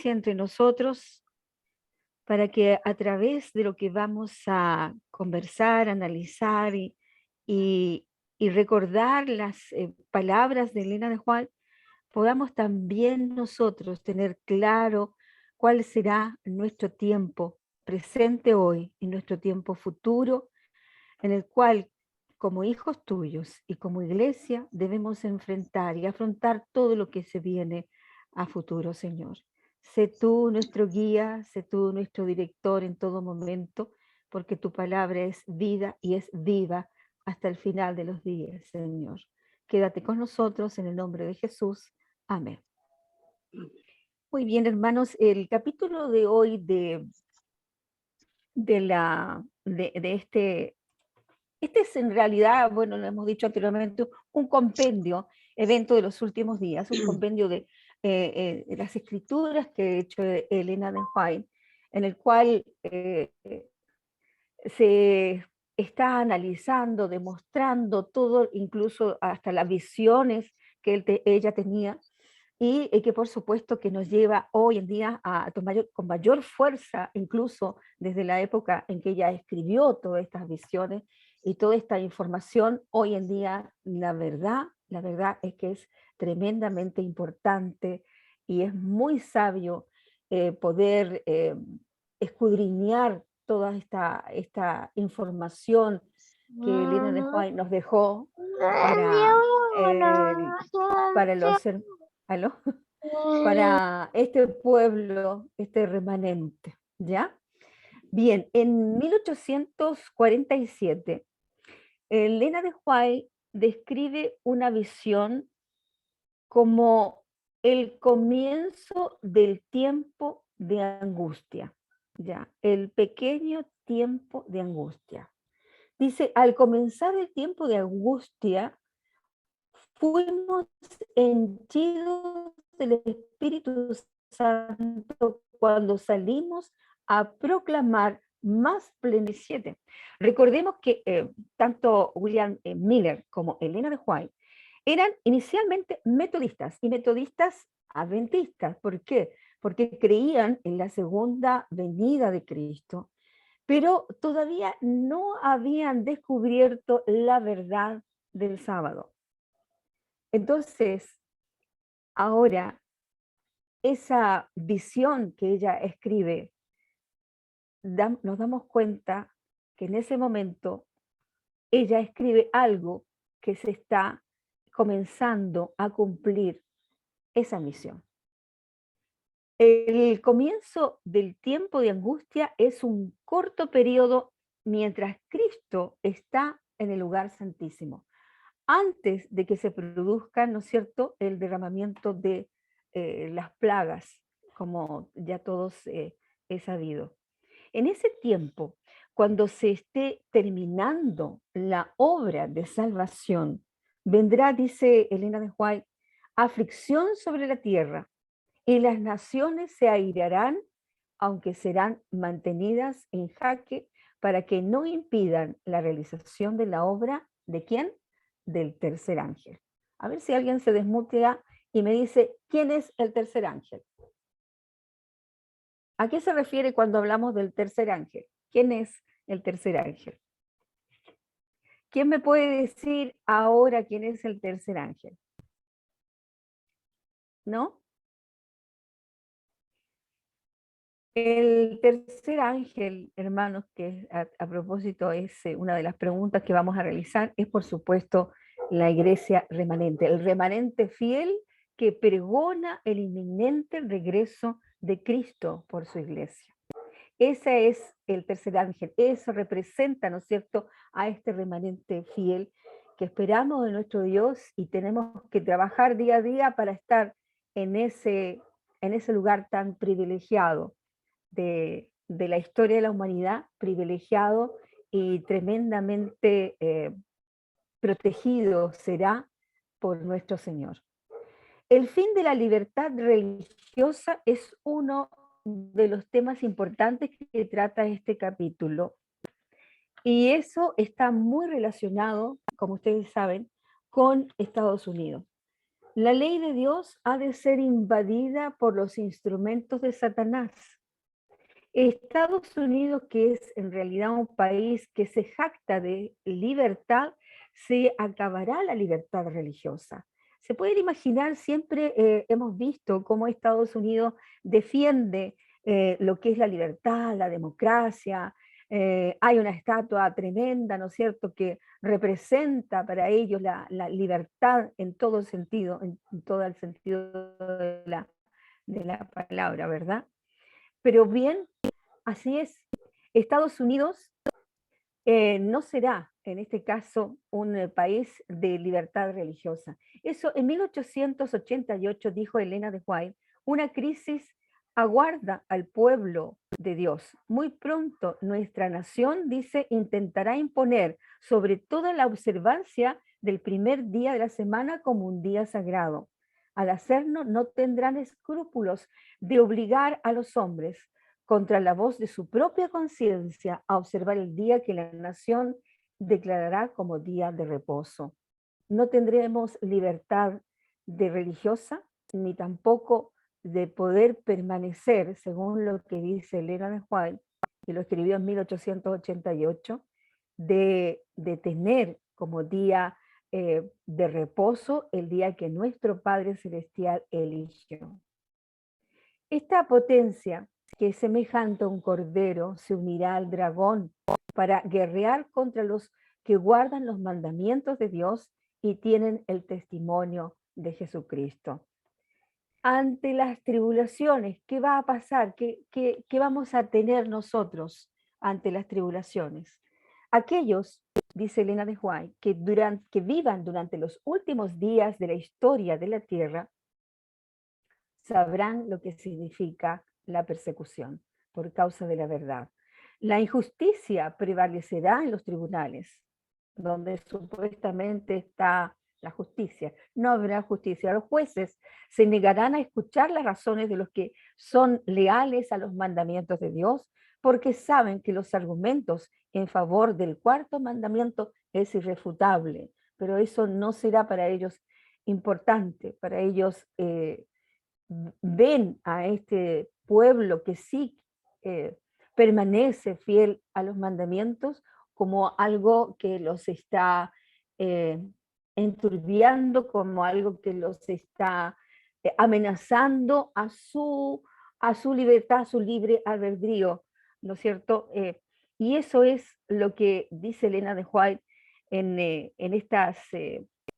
entre nosotros para que a través de lo que vamos a conversar, analizar y- y recordar las palabras de Elena de Juan, podamos también nosotros tener claro cuál será nuestro tiempo presente hoy y nuestro tiempo futuro, en el cual como hijos tuyos y como iglesia debemos enfrentar y afrontar todo lo que se viene a futuro, Señor. Sé tú nuestro guía, sé tú nuestro director en todo momento, porque tu palabra es vida y es viva hasta el final de los días, Señor. Quédate con nosotros en el nombre de Jesús. Amén. Muy bien, hermanos, el capítulo de hoy de este es en realidad, bueno, lo hemos dicho anteriormente, un compendio, evento de los últimos días, un compendio de las escrituras que ha hecho Elena de White, en el cual se está analizando, demostrando todo, incluso hasta las visiones que ella tenía, y que por supuesto que nos lleva hoy en día a tomar con mayor fuerza, incluso desde la época en que ella escribió todas estas visiones y toda esta información, hoy en día la verdad es que es tremendamente importante y es muy sabio poder escudriñar toda esta información que Elena de White nos dejó para, eh, para ¿aló? Para este pueblo, este remanente, ¿ya? Bien, en 1847, Elena de White describe una visión como el comienzo del tiempo de angustia, ¿ya? El pequeño tiempo de angustia. Dice, al comenzar el tiempo de angustia, fuimos henchidos del Espíritu Santo cuando salimos a proclamar más plenicie. Recordemos que tanto William Miller como Elena de White eran inicialmente metodistas y metodistas adventistas. ¿Por qué? Porque creían en la segunda venida de Cristo, pero todavía no habían descubierto la verdad del sábado. Entonces, ahora, esa visión que ella escribe, nos damos cuenta que en ese momento ella escribe algo que se está comenzando a cumplir esa misión. El comienzo del tiempo de angustia es un corto periodo mientras Cristo está en el lugar santísimo, antes de que se produzca, ¿no es cierto?, el derramamiento de las plagas, como ya todos es sabido. En ese tiempo, cuando se esté terminando la obra de salvación, vendrá, dice Elena de White, aflicción sobre la tierra, y las naciones se airarán, aunque serán mantenidas en jaque para que no impidan la realización de la obra, ¿de quién? Del tercer ángel. A ver si alguien se desmutea y me dice, ¿quién es el tercer ángel? ¿A qué se refiere cuando hablamos del tercer ángel? ¿Quién es el tercer ángel? ¿Quién me puede decir ahora quién es el tercer ángel? ¿No? El tercer ángel, hermanos, que a propósito es una de las preguntas que vamos a realizar, es por supuesto la iglesia remanente, el remanente fiel que pregona el inminente regreso de Cristo por su iglesia. Ese es el tercer ángel, eso representa, ¿no es cierto?, a este remanente fiel que esperamos de nuestro Dios y tenemos que trabajar día a día para estar en ese lugar tan privilegiado de la historia de la humanidad, privilegiado y tremendamente protegido será por nuestro Señor. El fin de la libertad religiosa es uno de los temas importantes que trata este capítulo. Y eso está muy relacionado, como ustedes saben, con Estados Unidos. La ley de Dios ha de ser invadida por los instrumentos de Satanás. Estados Unidos, que es en realidad un país que se jacta de libertad, se acabará la libertad religiosa. Se pueden imaginar, siempre hemos visto cómo Estados Unidos defiende lo que es la libertad, la democracia. Hay una estatua tremenda, ¿no es cierto?, que representa para ellos la libertad en todo sentido, en todo el sentido de la palabra, ¿verdad? Pero bien, así es. Estados Unidos no será, en este caso, un país de libertad religiosa. Eso en 1888 dijo Elena de White, una crisis aguarda al pueblo de Dios. Muy pronto nuestra nación, dice, intentará imponer sobre toda la observancia del primer día de la semana como un día sagrado. Al hacerlo, no tendrán escrúpulos de obligar a los hombres contra la voz de su propia conciencia a observar el día que la nación declarará como día de reposo. No tendremos libertad de religiosa ni tampoco de poder permanecer, según lo que dice Elena de White, que lo escribió en 1888, de tener como día de reposo el día que nuestro Padre Celestial eligió. Esta potencia, que es semejante a un cordero, se unirá al dragón para guerrear contra los que guardan los mandamientos de Dios y tienen el testimonio de Jesucristo. Ante las tribulaciones, ¿qué va a pasar? ¿Qué vamos a tener nosotros ante las tribulaciones? Aquellos, dice Elena de White, que vivan durante los últimos días de la historia de la tierra, sabrán lo que significa la persecución por causa de la verdad. La injusticia prevalecerá en los tribunales, donde supuestamente está la justicia. No habrá justicia. Los jueces se negarán a escuchar las razones de los que son leales a los mandamientos de Dios, porque saben que los argumentos en favor del cuarto mandamiento es irrefutable, pero eso no será para ellos importante. Para ellos ven a este pueblo que sí permanece fiel a los mandamientos como algo que los está eh, enturbiando, como algo que los está amenazando a su libertad, a su libre albedrío, ¿no es cierto? Y eso es lo que dice Elena de White en estas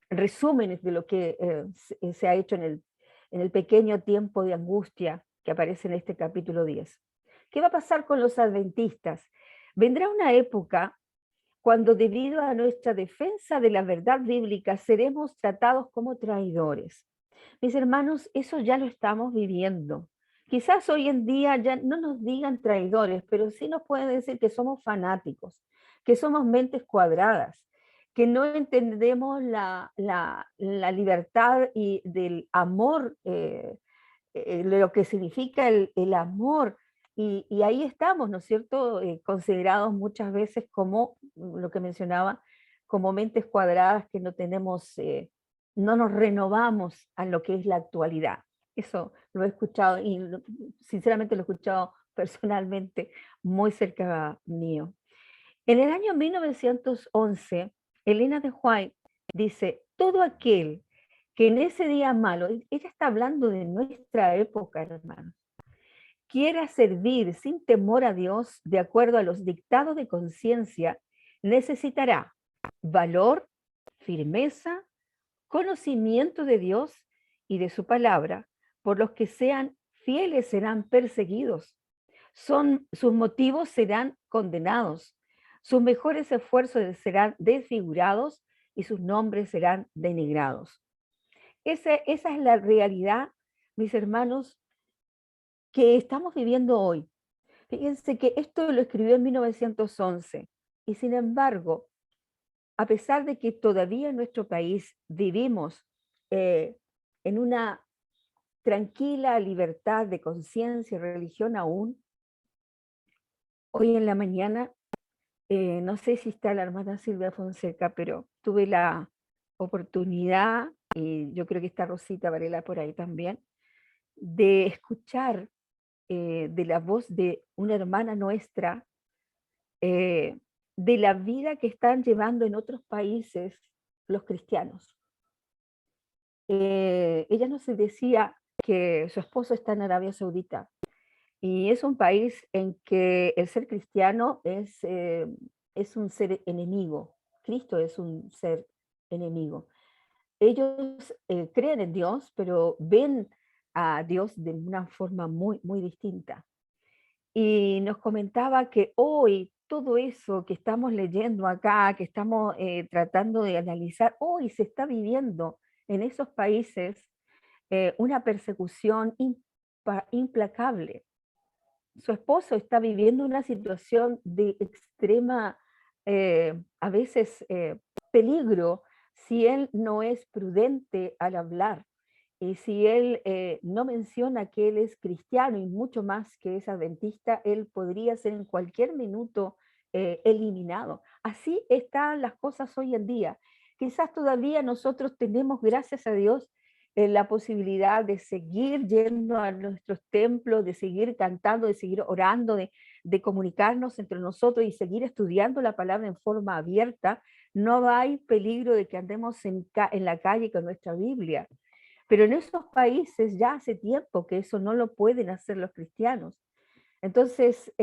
resúmenes de lo que se ha hecho en el pequeño tiempo de angustia que aparece en este capítulo 10. ¿Qué va a pasar con los adventistas? Vendrá una época cuando, debido a nuestra defensa de la verdad bíblica, seremos tratados como traidores. Mis hermanos, eso ya lo estamos viviendo. Quizás hoy en día ya no nos digan traidores, pero sí nos pueden decir que somos fanáticos, que somos mentes cuadradas, que no entendemos la libertad y del amor, lo que significa el amor. Y ahí estamos, ¿no es cierto?, considerados muchas veces como, lo que mencionaba, como mentes cuadradas que no tenemos, no nos renovamos a lo que es la actualidad. Eso lo he escuchado y sinceramente lo he escuchado personalmente muy cerca mío. En el año 1911, Elena de White dice, todo aquel que en ese día malo, ella está hablando de nuestra época, hermanos, quiera servir sin temor a Dios de acuerdo a los dictados de conciencia, necesitará valor, firmeza, conocimiento de Dios y de su palabra, por los que sean fieles serán perseguidos, sus motivos serán condenados, sus mejores esfuerzos serán desfigurados y sus nombres serán denigrados. Esa es la realidad, mis hermanos, que estamos viviendo hoy. Fíjense que esto lo escribió en 1911 y sin embargo, a pesar de que todavía en nuestro país vivimos en una tranquila libertad de conciencia y religión aún, hoy en la mañana, no sé si está la hermana Silvia Fonseca, pero tuve la oportunidad y yo creo que está Rosita Varela por ahí también, de escuchar de la voz de una hermana nuestra, de la vida que están llevando en otros países los cristianos. Ella nos decía que su esposo está en Arabia Saudita y es un país en que el ser cristiano es un ser enemigo. Cristo es un ser enemigo. Ellos creen en Dios, pero ven a Dios de una forma muy, muy distinta. Y nos comentaba que hoy todo eso que estamos leyendo acá, que estamos tratando de analizar, hoy se está viviendo en esos países una persecución implacable. Su esposo está viviendo una situación de extrema, a veces, peligro si él no es prudente al hablar. Y si él no menciona que él es cristiano y mucho más que es adventista, él podría ser en cualquier minuto eliminado. Así están las cosas hoy en día. Quizás todavía nosotros tenemos, gracias a Dios, la posibilidad de seguir yendo a nuestros templos, de seguir cantando, de seguir orando, de comunicarnos entre nosotros y seguir estudiando la palabra en forma abierta. No hay peligro de que andemos en la calle con nuestra Biblia. Pero en esos países ya hace tiempo que eso no lo pueden hacer los cristianos. Entonces,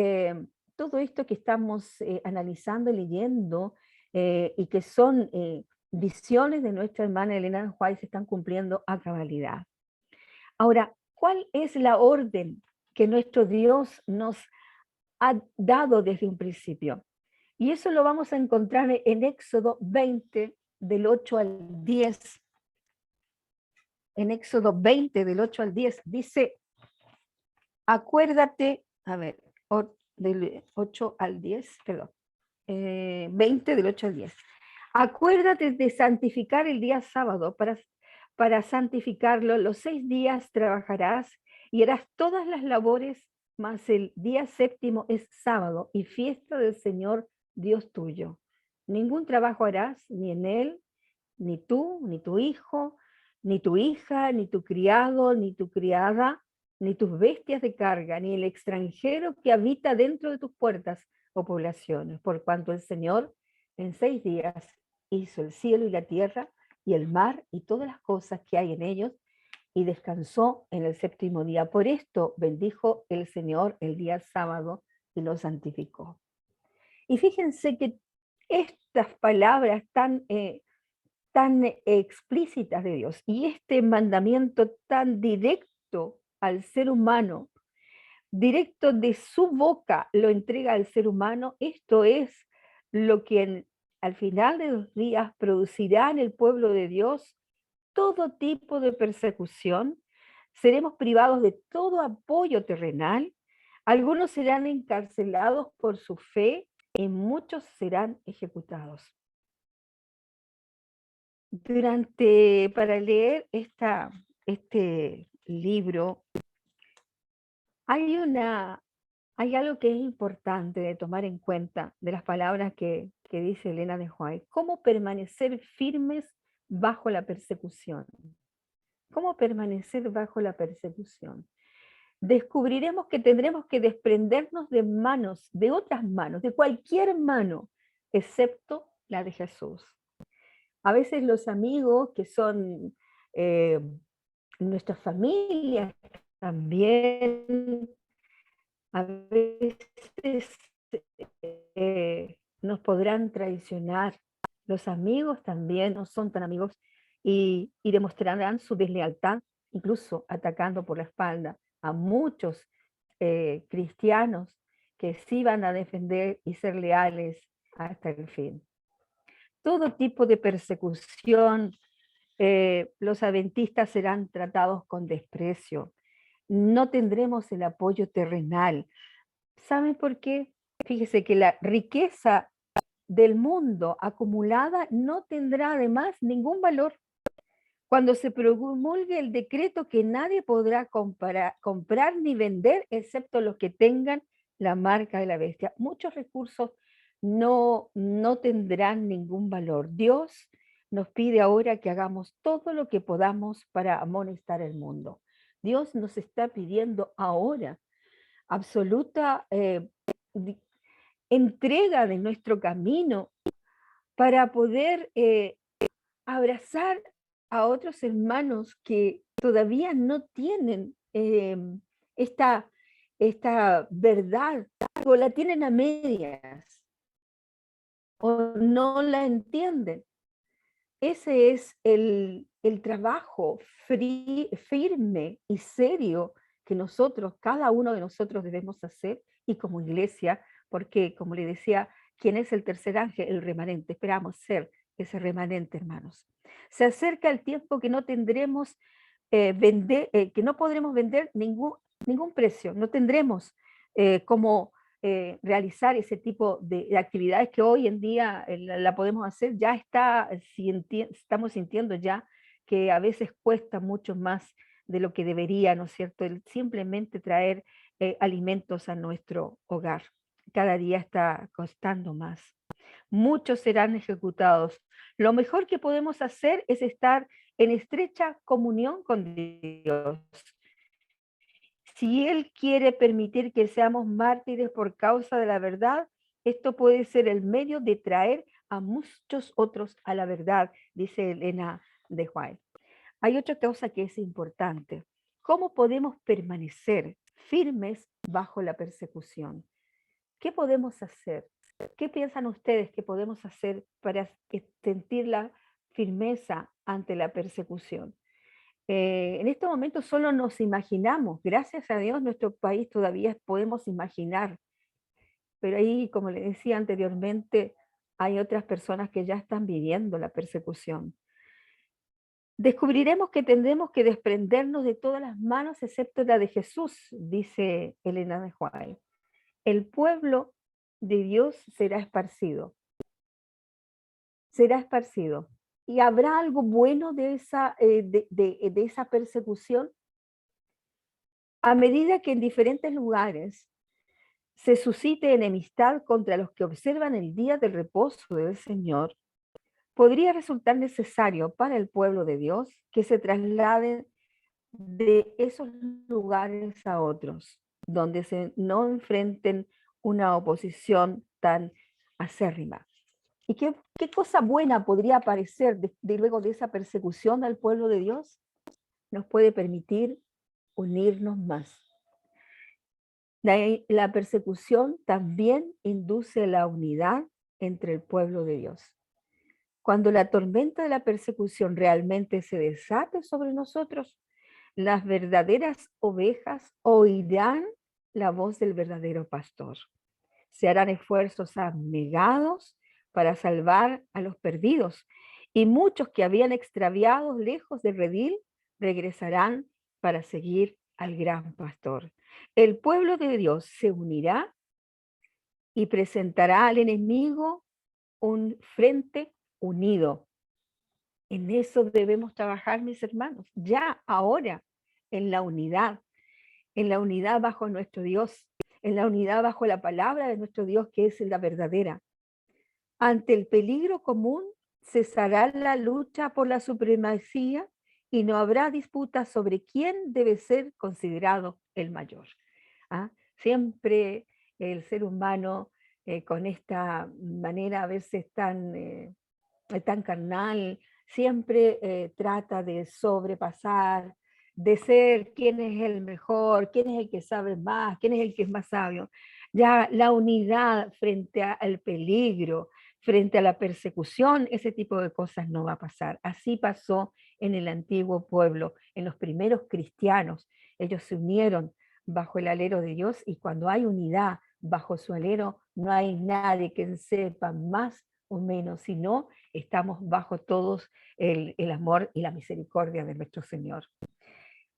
todo esto que estamos analizando y leyendo y que son visiones de nuestra hermana Elena White se están cumpliendo a cabalidad. Ahora, ¿cuál es la orden que nuestro Dios nos ha dado desde un principio? Y eso lo vamos a encontrar en Éxodo 20, del 8 al 10. En Éxodo 20, del 8 al 10, dice, acuérdate, a ver, del 8 al 10, perdón, 20 del 8 al 10. Acuérdate de santificar el día sábado, para santificarlo, los 6 días trabajarás y harás todas las labores, mas el día séptimo es sábado y fiesta del Señor Dios tuyo. Ningún trabajo harás, ni en él, ni tú, ni tu hijo, ni tu hija, ni tu criado, ni tu criada, ni tus bestias de carga, ni el extranjero que habita dentro de tus puertas o poblaciones, por cuanto el Señor en 6 días hizo el cielo y la tierra y el mar y todas las cosas que hay en ellos, y descansó en el séptimo día. Por esto bendijo el Señor el día sábado y lo santificó. Y fíjense que estas palabras tan explícitas de Dios y este mandamiento tan directo al ser humano, directo de su boca lo entrega al ser humano, esto es lo que al final de los días producirá en el pueblo de Dios todo tipo de persecución, seremos privados de todo apoyo terrenal, algunos serán encarcelados por su fe y muchos serán ejecutados. Para leer este libro, hay, hay algo que es importante de tomar en cuenta de las palabras que dice Elena de White. ¿Cómo permanecer firmes bajo la persecución? ¿Cómo permanecer bajo la persecución? Descubriremos que tendremos que desprendernos de manos, de otras manos, de cualquier mano, excepto la de Jesús. A veces los amigos que son eh, nuestras familias también, a veces nos podrán traicionar. Los amigos también no son tan amigos y demostrarán su deslealtad, incluso atacando por la espalda a muchos cristianos que sí van a defender y ser leales hasta el fin. Todo tipo de persecución, los adventistas serán tratados con desprecio. No tendremos el apoyo terrenal. ¿Saben por qué? Fíjese que la riqueza del mundo acumulada no tendrá además ningún valor. Cuando se promulgue el decreto que nadie podrá comprar ni vender excepto los que tengan la marca de la bestia, muchos recursos no tendrán ningún valor. Dios nos pide ahora que hagamos todo lo que podamos para amonestar el mundo. Dios nos está pidiendo ahora absoluta entrega de nuestro camino para poder abrazar a otros hermanos que todavía no tienen esta, esta verdad o la tienen a medias o no la entienden. Ese es el trabajo firme y serio que nosotros, cada uno de nosotros debemos hacer y como iglesia, porque como le decía, ¿quién es el tercer ángel? El remanente. Esperamos ser ese remanente, hermanos. Se acerca el tiempo que no tendremos que no podremos vender ningún precio, no tendremos cómo realizar ese tipo de actividades que hoy en día la podemos hacer, ya estamos sintiendo ya que a veces cuesta mucho más de lo que debería, ¿no es cierto? El simplemente traer alimentos a nuestro hogar. Cada día está costando más. Muchos serán ejecutados. Lo mejor que podemos hacer es estar en estrecha comunión con Dios. Si Él quiere permitir que seamos mártires por causa de la verdad, esto puede ser el medio de traer a muchos otros a la verdad, dice Elena de White. Hay otra cosa que es importante. ¿Cómo podemos permanecer firmes bajo la persecución? ¿Qué podemos hacer? ¿Qué piensan ustedes que podemos hacer para sentir la firmeza ante la persecución? En este momento solo nos imaginamos, gracias a Dios nuestro país todavía podemos imaginar, pero ahí, como le decía anteriormente, hay otras personas que ya están viviendo la persecución. Descubriremos que tendremos que desprendernos de todas las manos excepto la de Jesús, dice Elena de White. El pueblo de Dios será esparcido. ¿Y habrá algo bueno de esa persecución? A medida que en diferentes lugares se suscite enemistad contra los que observan el día del reposo del Señor, podría resultar necesario para el pueblo de Dios que se trasladen de esos lugares a otros, donde no enfrenten una oposición tan acérrima. ¿Y qué cosa buena podría aparecer luego de esa persecución al pueblo de Dios? Nos puede permitir unirnos más. La persecución también induce la unidad entre el pueblo de Dios. Cuando la tormenta de la persecución realmente se desate sobre nosotros, las verdaderas ovejas oirán la voz del verdadero pastor. Se harán esfuerzos abnegados para salvar a los perdidos, y muchos que habían extraviado lejos del redil regresarán para seguir al gran pastor. El pueblo de Dios se unirá y presentará al enemigo un frente unido. En eso debemos trabajar, mis hermanos, ya ahora, en la unidad bajo nuestro Dios, en la unidad bajo la palabra de nuestro Dios, que es la verdadera. Ante el peligro común, cesará la lucha por la supremacía y no habrá disputa sobre quién debe ser considerado el mayor. ¿Ah? Siempre el ser humano, con esta manera a veces tan carnal, siempre trata de sobrepasar, de ser quién es el mejor, quién es el que sabe más, quién es el que es más sabio. Ya la unidad frente al peligro, frente a la persecución, ese tipo de cosas no va a pasar. Así pasó en el antiguo pueblo, en los primeros cristianos. Ellos se unieron bajo el alero de Dios y cuando hay unidad bajo su alero, no hay nadie que sepa más o menos, sino estamos bajo todos el amor y la misericordia de nuestro Señor.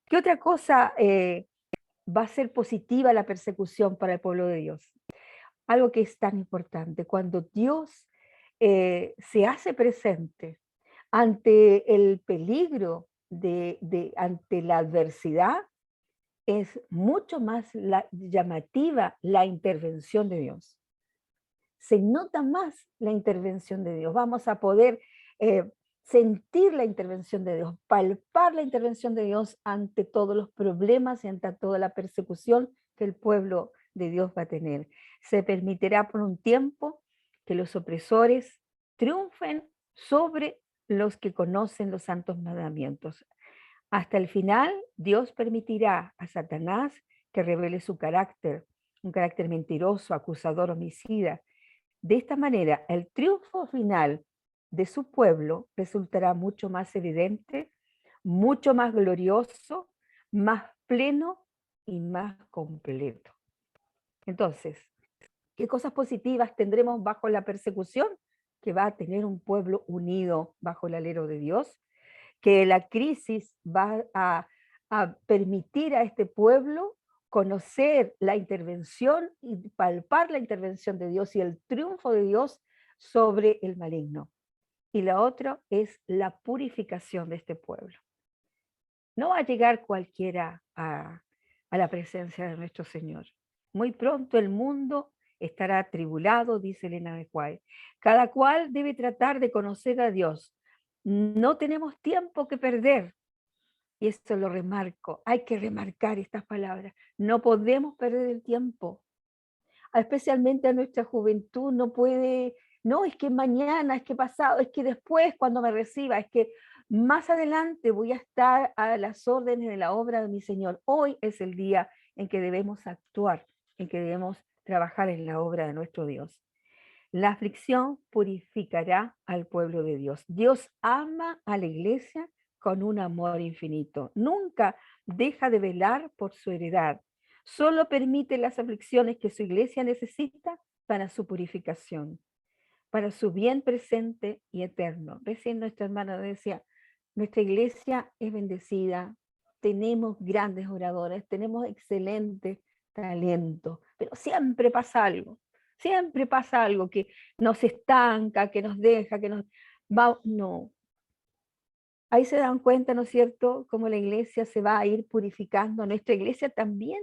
¿Qué otra cosa va a ser positiva la persecución para el pueblo de Dios? Algo que es tan importante, cuando Dios se hace presente ante el peligro, ante la adversidad, es mucho más llamativa la intervención de Dios. Se nota más la intervención de Dios. Vamos a poder sentir la intervención de Dios, palpar la intervención de Dios ante todos los problemas y ante toda la persecución que el pueblo de Dios va a tener. Se permitirá por un tiempo que los opresores triunfen sobre los que conocen los santos mandamientos. Hasta el final, Dios permitirá a Satanás que revele su carácter, un carácter mentiroso, acusador, homicida. De esta manera, el triunfo final de su pueblo resultará mucho más evidente, mucho más glorioso, más pleno y más completo. Entonces, ¿qué cosas positivas tendremos bajo la persecución? Que va a tener un pueblo unido bajo el alero de Dios, que la crisis va a permitir a este pueblo conocer la intervención y palpar la intervención de Dios y el triunfo de Dios sobre el maligno. Y la otra es la purificación de este pueblo. No va a llegar cualquiera a la presencia de nuestro Señor. Muy pronto el mundo estará atribulado, dice Elena de White. Cada cual debe tratar de conocer a Dios. No tenemos tiempo que perder. Y esto lo remarco. Hay que remarcar estas palabras. No podemos perder el tiempo. Especialmente a nuestra juventud no puede, no, es que mañana, es que pasado, es que después cuando me reciba, es que más adelante voy a estar a las órdenes de la obra de mi Señor. Hoy es el día en que debemos actuar, en que debemos trabajar en la obra de nuestro Dios. La aflicción purificará al pueblo de Dios. Dios ama a la iglesia con un amor infinito. Nunca deja de velar por su heredad. Solo permite las aflicciones que su iglesia necesita para su purificación, para su bien presente y eterno. Recién nuestra hermana decía, nuestra iglesia es bendecida, tenemos grandes oradores, tenemos excelentes talentos, pero siempre pasa algo que nos estanca, que nos deja, que nos va, no. Ahí se dan cuenta, ¿no es cierto?, cómo la iglesia se va a ir purificando. Nuestra iglesia también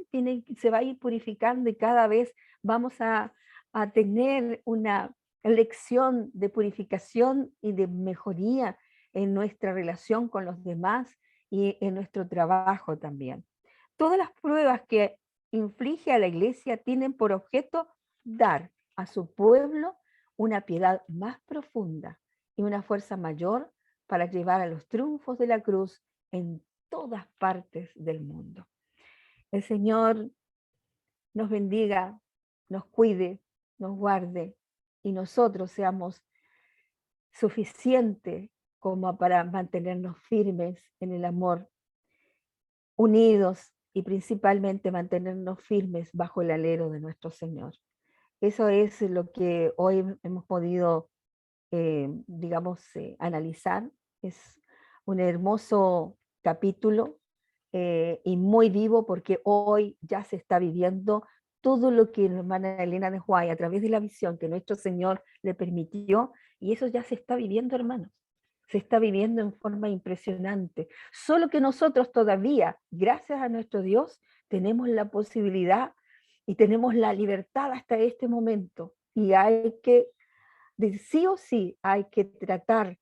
se va a ir purificando y cada vez vamos a tener una lección de purificación y de mejoría en nuestra relación con los demás y en nuestro trabajo también. Todas las pruebas que inflige a la iglesia tienen por objeto dar a su pueblo una piedad más profunda y una fuerza mayor para llevar a los triunfos de la cruz en todas partes del mundo. El Señor nos bendiga, nos cuide, nos guarde y nosotros seamos suficientes como para mantenernos firmes en el amor, unidos y principalmente mantenernos firmes bajo el alero de nuestro Señor. Eso es lo que hoy hemos podido, digamos, analizar. Es un hermoso capítulo y muy vivo porque hoy ya se está viviendo todo lo que la hermana Elena de White, a través de la visión que nuestro Señor le permitió, y eso ya se está viviendo, hermanos. Se está viviendo en forma impresionante. Solo que nosotros todavía, gracias a nuestro Dios, tenemos la posibilidad y tenemos la libertad hasta este momento. Y hay que, sí o sí, hay que tratar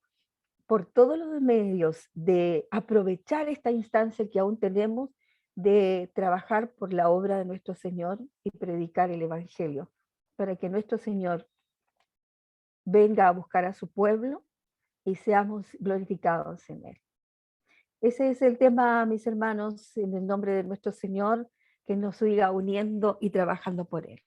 por todos los medios de aprovechar esta instancia que aún tenemos de trabajar por la obra de nuestro Señor y predicar el Evangelio, para que nuestro Señor venga a buscar a su pueblo y seamos glorificados en él. Ese es el tema, mis hermanos, en el nombre de nuestro Señor, que nos siga uniendo y trabajando por él.